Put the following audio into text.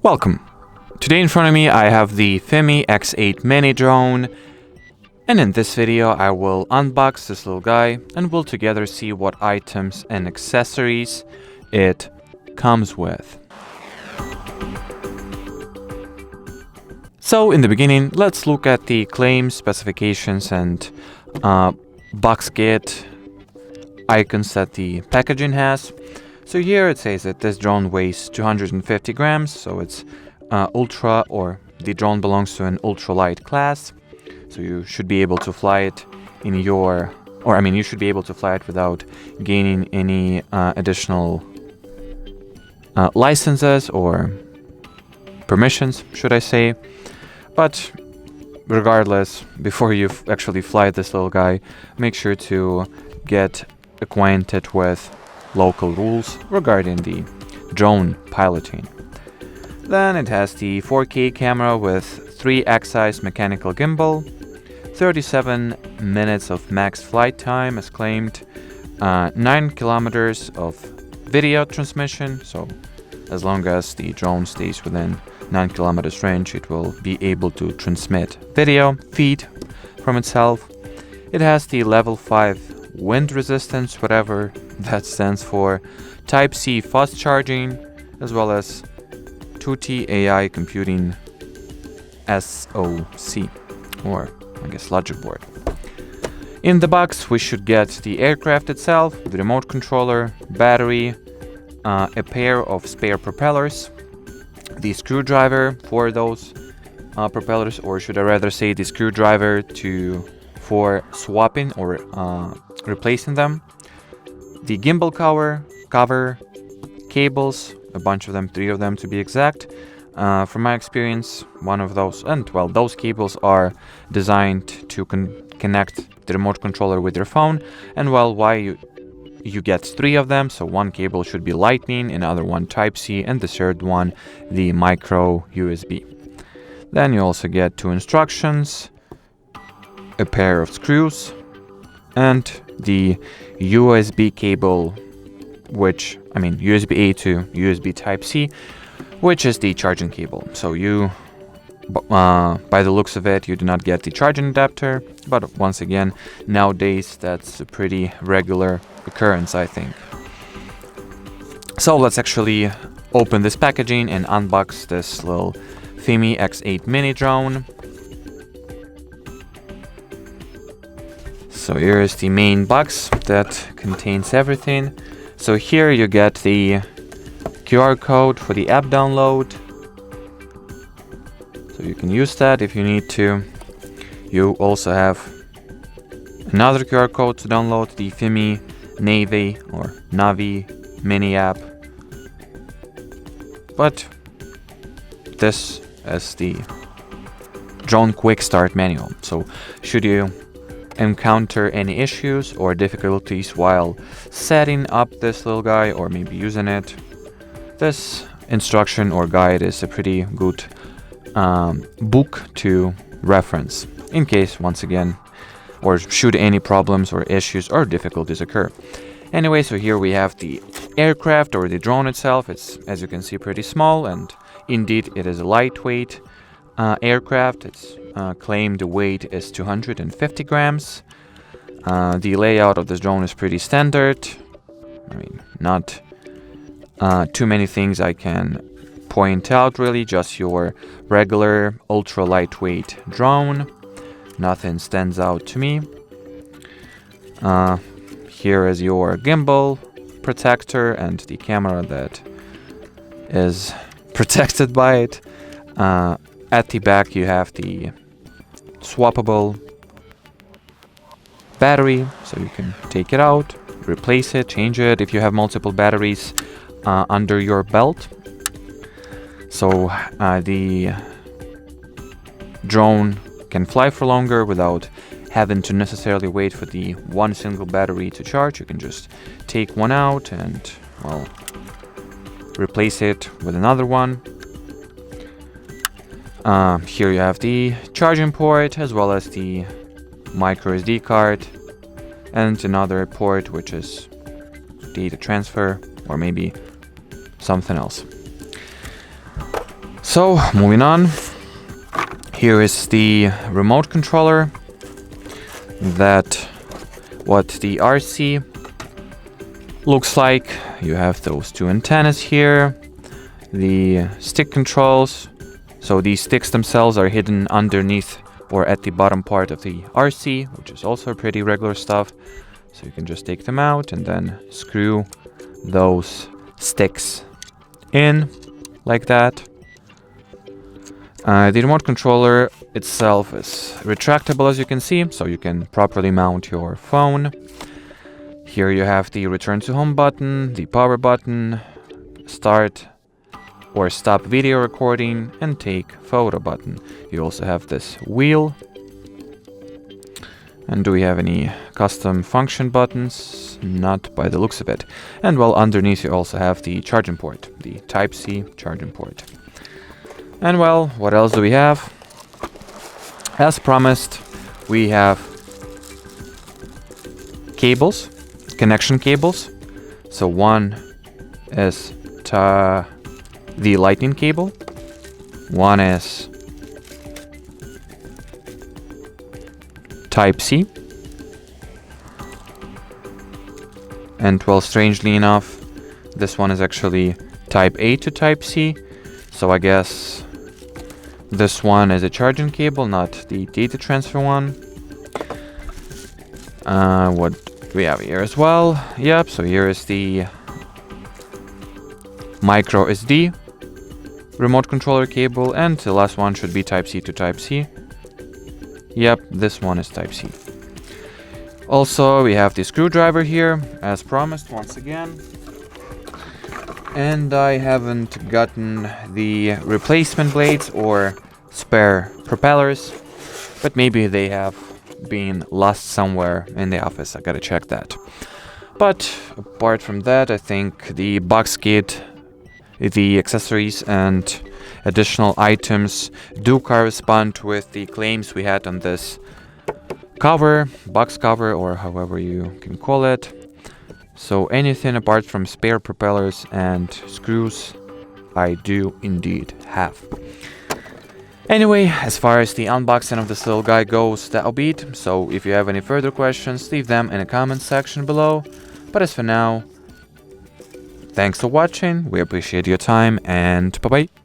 Welcome. Today in front of me I have the FIMI X8 Mini drone, and in this video I will unbox this little guy and we'll together see what items and accessories it comes with. So in the beginning, let's look at the claims, specifications and box kit icons that the packaging has. So here it says that this drone weighs 250 grams, so it's ultra, or the drone belongs to an ultralight class. So you should be able to fly it in your, you should be able to fly it without gaining any additional licenses or permissions, should I say. But regardless, before you actually fly this little guy, make sure to get acquainted with local rules regarding the drone piloting. Then it has the 4K camera with 3x mechanical gimbal, 37 minutes of max flight time as claimed, 9 kilometers of video transmission, so as long as the drone stays within 9 kilometers range, it will be able to transmit video feed from itself. It has the level 5 wind resistance, whatever that stands for, Type-C fast charging, as well as 2T AI computing SoC, or I guess logic board. In the box we should get the aircraft itself, the remote controller, battery, a pair of spare propellers, the screwdriver for those propellers, or should I rather say the screwdriver for swapping or replacing them, the gimbal cover, cables, a bunch of them, 3 of them to be exact. From my experience, one of those, and well, those cables are designed to connect the remote controller with your phone, and well, why you get 3 of them, so one cable should be Lightning, another one Type-C, and the third one the micro USB. Then you also get 2 instructions, a pair of screws, and the USB cable, which, USB-A to USB Type-C, which is the charging cable. So you, by the looks of it, you do not get the charging adapter, but once again, nowadays that's a pretty regular occurrence, I think. So let's actually open this packaging and unbox this little FIMI X8 Mini drone. So here is the main box that contains everything. So here you get the QR code for the app download, so you can use that if you need to. You also have another QR code to download the FIMI Navi mini app. But this is the drone quick start manual. So should you encounter any issues or difficulties while setting up this little guy or maybe using it, this instruction or guide is a pretty good book to reference in case, once again, or should any problems or issues or difficulties occur. Anyway, so here we have the aircraft or the drone itself. It's, as you can see, pretty small, and indeed it is a lightweight aircraft. Its claimed weight is 250 grams. The layout of this drone is pretty standard. Not too many things I can point out really, just your regular ultra lightweight drone. Nothing stands out to me. Here is your gimbal protector and the camera that is protected by it. At the back you have the swappable battery, so you can take it out, replace it, change it if you have multiple batteries under your belt. So the drone can fly for longer without having to necessarily wait for the one single battery to charge. You can just take one out and, well, replace it with another one. Here you have the charging port as well as the micro SD card and another port which is data transfer or maybe something else. So, moving on. Here is the remote controller. What the RC looks like. You have those two antennas here. The stick controls. So these sticks themselves are hidden underneath or at the bottom part of the RC, which is also pretty regular stuff. So you can just take them out and then screw those sticks in like that. The remote controller itself is retractable, as you can see, so you can properly mount your phone. Here you have the return to home button, the power button, start or stop video recording, and take photo button. You also have this wheel. And do we have any custom function buttons? Not by the looks of it. And well, underneath you also have the charging port, the Type-C charging port. And well, what else do we have? As promised, we have cables, connection cables. So one is the lightning cable, one is Type-C, and well, strangely enough, this one is actually Type-A to Type-C, so I guess this one is a charging cable, not the data transfer one. What do we have here as well? Yep, so here is the micro SD remote controller cable, and the last one should be Type-C to Type-C. Yep, this one is Type-C. Also, we have the screwdriver here, as promised, once again. And I haven't gotten the replacement blades or spare propellers, but maybe they have been lost somewhere in the office. I gotta check that. But apart from that, I think the box kit, the accessories and additional items do correspond with the claims we had on this cover, box cover, or however you can call it. So anything apart from spare propellers and screws, I do indeed have. Anyway, as far as the unboxing of this little guy goes, that'll be it. So if you have any further questions, leave them in the comment section below. But as for now, thanks for watching, we appreciate your time, and bye-bye.